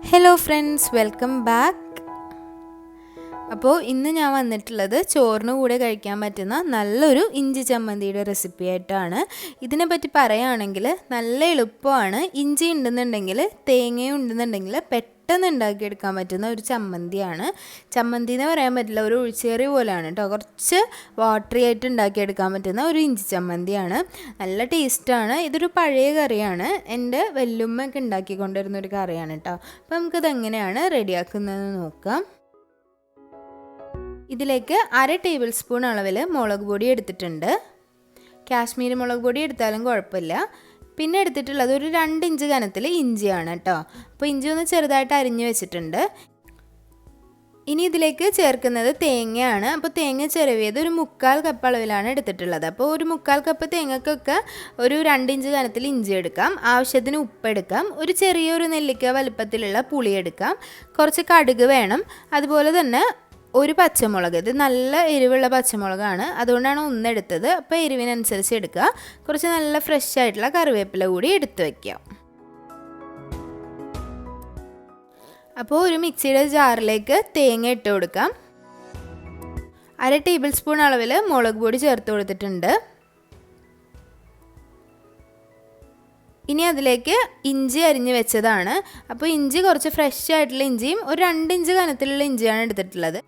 Hello friends, welcome back. അപ്പോൾ ഇന്ന് ഞാൻ വന്നിട്ടുള്ളത് ചോറിന് കൂടെ കഴിക്കാൻ പറ്റുന്ന നല്ലൊരു ഇഞ്ചി ചമ്മന്തിയുടെ റെസിപ്പി ആയിട്ടാണ്. ഇതിനെപ്പറ്റി പറയുകയാണെങ്കിൽ നല്ല എളുപ്പമാണ്. ഇഞ്ചി ഉണ്ടെന്നുണ്ടെങ്കിൽ, തേങ്ങയും ഉണ്ടെന്നുണ്ടെങ്കിൽ പെട്ടെന്ന് ഉണ്ടാക്കിയെടുക്കാൻ പറ്റുന്ന ഒരു ചമ്മന്തിയാണ്. ചമ്മന്തി എന്ന് പറയാൻ പറ്റില്ല, ഒരു ഒഴിച്ചേറി പോലെയാണ് കേട്ടോ. കുറച്ച് വാട്ടറി ആയിട്ട് ഉണ്ടാക്കിയെടുക്കാൻ പറ്റുന്ന ഒരു ഇഞ്ചി ചമ്മന്തിയാണ്. നല്ല ടേസ്റ്റാണ്. ഇതൊരു പഴയ കറിയാണ്. എൻ്റെ വല്യുമ്മയൊക്കെ ഉണ്ടാക്കിക്കൊണ്ടിരുന്ന ഒരു കറിയാണ് കേട്ടോ. അപ്പോൾ നമുക്കിത് എങ്ങനെയാണ് റെഡിയാക്കുന്നതെന്ന് നോക്കാം. ഇതിലേക്ക് 1/2 ടേബിൾ സ്പൂൺ അളവിൽ മുളക് പൊടി എടുത്തിട്ടുണ്ട്. കാശ്മീരി മുളക് പൊടി എടുത്താലും കുഴപ്പമില്ല. പിന്നെ എടുത്തിട്ടുള്ളത് ഒരു 2 ഇഞ്ച് കനത്തിൽ ഇഞ്ചിയാണ് കേട്ടോ. അപ്പോൾ ഇഞ്ചി ഒന്ന് ചെറുതായിട്ട് അരിഞ്ഞു വെച്ചിട്ടുണ്ട്. ഇനി ഇതിലേക്ക് ചേർക്കുന്നത് തേങ്ങയാണ്. അപ്പോൾ തേങ്ങ ചിരവിയത് ഒരു 1/4 കപ്പ് അളവിലാണ് എടുത്തിട്ടുള്ളത്. അപ്പോൾ ഒരു 1/4 കപ്പ് തേങ്ങക്കൊക്കെ ഒരു 2 ഇഞ്ച് കനത്തിൽ ഇഞ്ചി എടുക്കാം. ആവശ്യത്തിന് ഉപ്പെടുക്കാം. ഒരു ചെറിയൊരു നെല്ലിക്ക വലുപ്പത്തിലുള്ള പുളി എടുക്കാം. കുറച്ച് കടുക് വേണം. അതുപോലെ തന്നെ ഒരു പച്ചമുളക്, ഇത് നല്ല എരിവുള്ള പച്ചമുളകാണ്, അതുകൊണ്ടാണ് ഒന്നെടുത്തത്. അപ്പോൾ എരിവിനനുസരിച്ച് എടുക്കുക. കുറച്ച് നല്ല ഫ്രഷ് ആയിട്ടുള്ള കറിവേപ്പില കൂടി എടുത്ത് വയ്ക്കുക. അപ്പോൾ ഒരു മിക്സിയുടെ ജാറിലേക്ക് തേങ്ങ ഇട്ട് കൊടുക്കാം. 1/2 ടേബിൾ സ്പൂൺ അളവിൽ മുളക് പൊടി ചേർത്ത് കൊടുത്തിട്ടുണ്ട്. ഇനി അതിലേക്ക് ഇഞ്ചി അരിഞ്ഞ് വെച്ചതാണ്. അപ്പോൾ ഇഞ്ചി കുറച്ച് ഫ്രഷ് ആയിട്ടുള്ള ഇഞ്ചിയും ഒരു 2 ഇഞ്ച് കനത്തിലുള്ള ഇഞ്ചിയാണ് എടുത്തിട്ടുള്ളത്.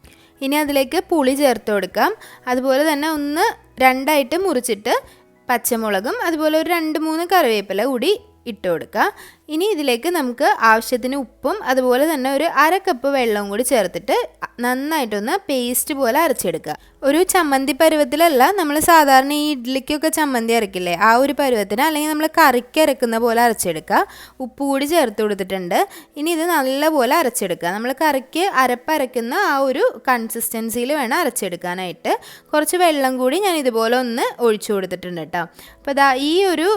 ഇനി അതിലേക്ക് പുളി ചേർത്ത് കൊടുക്കാം. അതുപോലെ തന്നെ ഒന്ന് 2ആയിട്ട് മുറിച്ചിട്ട് പച്ചമുളകും അതുപോലെ ഒരു 2-3 കറിവേപ്പില കൂടി ഇട്ട് കൊടുക്കുക. ഇനി ഇതിലേക്ക് നമുക്ക് ആവശ്യത്തിന് ഉപ്പും അതുപോലെ തന്നെ ഒരു 1/2 കപ്പ് വെള്ളവും കൂടി ചേർത്തിട്ട് നന്നായിട്ടൊന്ന് പേസ്റ്റ് പോലെ അരച്ചെടുക്കുക. ഒരു ചമ്മന്തി പരുവത്തിലല്ല, നമ്മൾ സാധാരണ ഈ ഇഡ്ഡലിക്കൊക്കെ ചമ്മന്തി അരക്കില്ലേ, ആ ഒരു പരുവത്തിന്, അല്ലെങ്കിൽ നമ്മൾ കറിക്ക് അരക്കുന്ന പോലെ അരച്ചെടുക്കുക. ഉപ്പ് കൂടി ചേർത്ത് കൊടുത്തിട്ടുണ്ട്. ഇനി ഇത് നല്ലപോലെ അരച്ചെടുക്കുക. നമ്മൾ കറിക്ക് അരപ്പരക്കുന്ന ആ ഒരു കൺസിസ്റ്റൻസിയിൽ വേണം അരച്ചെടുക്കാനായിട്ട്. കുറച്ച് വെള്ളം കൂടി ഞാൻ ഇതുപോലെ ഒന്ന് ഒഴിച്ചു കൊടുത്തിട്ടുണ്ട് കേട്ടോ. അപ്പോൾ ഈ ഒരു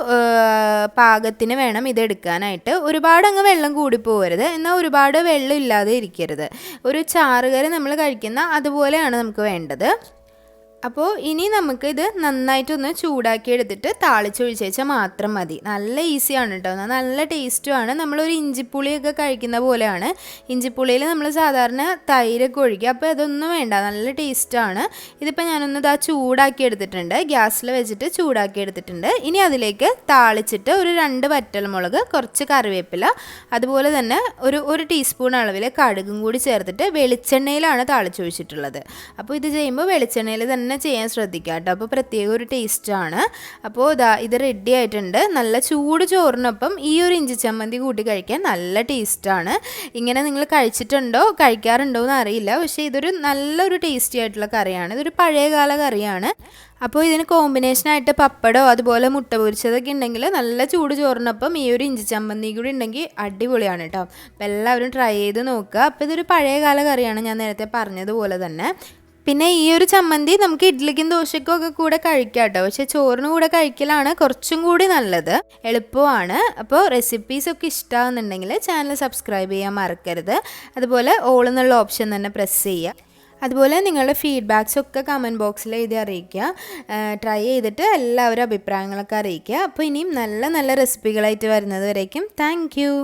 പാകത്തിന് വേണം ഇത് എടുക്കാനായിട്ട്. ഒരുപാട് അങ്ങ് വെള്ളം കൂടി പോകരുത്, എന്നാൽ ഒരുപാട് വെള്ളം ഇല്ലാതെ ഇരിക്കരുത്. ഒരു ചാറുകറി നമ്മൾ കഴിക്കുന്ന അതുപോലെയാണ് നമുക്ക് വേണ്ടത്. അപ്പോൾ ഇനി നമുക്ക് ഇത് നന്നായിട്ടൊന്ന് ചൂടാക്കി എടുത്തിട്ട് താളിച്ചൊഴിച്ച് വെച്ചാൽ മാത്രം മതി. നല്ല ഈസിയാണ് കേട്ടോ, നല്ല ടേസ്റ്റുമാണ്. നമ്മളൊരു ഇഞ്ചിപ്പുളിയൊക്കെ കഴിക്കുന്ന പോലെയാണ്. ഇഞ്ചിപ്പുളിയിൽ നമ്മൾ സാധാരണ തൈരൊക്കെ ഒഴിക്കുക, അപ്പോൾ അതൊന്നും വേണ്ട, നല്ല ടേസ്റ്റാണ്. ഇതിപ്പോൾ ഞാനൊന്ന് ചൂടാക്കി എടുത്തിട്ടുണ്ട്, ഗ്യാസിൽ വെച്ചിട്ട് ചൂടാക്കി എടുത്തിട്ടുണ്ട്. ഇനി അതിലേക്ക് താളിച്ചിട്ട് ഒരു 2 വറ്റൽമുളക്, കുറച്ച് കറിവേപ്പില, അതുപോലെ തന്നെ ഒരു ടീസ്പൂൺ അളവിൽ കടുകും കൂടി ചേർത്തിട്ട് വെളിച്ചെണ്ണയിലാണ് താളിച്ചൊഴിച്ചിട്ടുള്ളത്. അപ്പോൾ ഇത് ചെയ്യുമ്പോൾ വെളിച്ചെണ്ണയിൽ തന്നെ ചെയ്യാൻ ശ്രദ്ധിക്കുക കേട്ടോ. അപ്പോൾ പ്രത്യേക ഒരു ടേസ്റ്റാണ്. അപ്പോൾ ഇത് റെഡി ആയിട്ടുണ്ട്. നല്ല ചൂട് ചോറിനൊപ്പം ഈ ഒരു ഇഞ്ചി ചമ്മന്തി കൂട്ടി കഴിക്കാൻ നല്ല ടേസ്റ്റാണ്. ഇങ്ങനെ നിങ്ങൾ കഴിക്കാറുണ്ടോ എന്ന് അറിയില്ല, പക്ഷേ ഇതൊരു നല്ലൊരു ടേസ്റ്റി ആയിട്ടുള്ള കറിയാണ്. ഇതൊരു പഴയകാല കറിയാണ്. അപ്പോൾ ഇതിന് കോമ്പിനേഷനായിട്ട് പപ്പടോ അതുപോലെ മുട്ട പൊരിച്ചതൊക്കെ ഉണ്ടെങ്കിൽ നല്ല ചൂട് ചോറിനൊപ്പം ഈ ഒരു ഇഞ്ചി ചമ്മന്തി കൂടി ഉണ്ടെങ്കിൽ അടിപൊളിയാണ് കേട്ടോ. അപ്പോൾ എല്ലാവരും ട്രൈ ചെയ്ത് നോക്കുക. അപ്പോൾ ഇതൊരു പഴയകാല കറിയാണ്, ഞാൻ നേരത്തെ പറഞ്ഞതുപോലെ തന്നെ. പിന്നെ ഈ ഒരു ചമ്മന്തി നമുക്ക് ഇഡ്ഡലിക്കും ദോശയ്ക്കും ഒക്കെ കൂടെ കഴിക്കാം കേട്ടോ. പക്ഷേ ചോറിന് കൂടെ കഴിക്കലാണ് കുറച്ചും കൂടി നല്ലത്, എളുപ്പമാണ്. അപ്പോൾ റെസിപ്പീസൊക്കെ ഇഷ്ടമാകുന്നുണ്ടെങ്കിൽ ചാനൽ സബ്സ്ക്രൈബ് ചെയ്യാൻ മറക്കരുത്. അതുപോലെ ഓൾ എന്നുള്ള ഓപ്ഷൻ തന്നെ പ്രസ് ചെയ്യുക. അതുപോലെ നിങ്ങളുടെ ഫീഡ്ബാക്സൊക്കെ കമൻറ്റ് ബോക്സിൽ എഴുതി അറിയിക്കുക. ട്രൈ ചെയ്തിട്ട് എല്ലാവരും അഭിപ്രായങ്ങളൊക്കെ അറിയിക്കുക. അപ്പോൾ ഇനിയും നല്ല നല്ല റെസിപ്പികളായിട്ട് വരുന്നത് വരേക്കും താങ്ക് യു.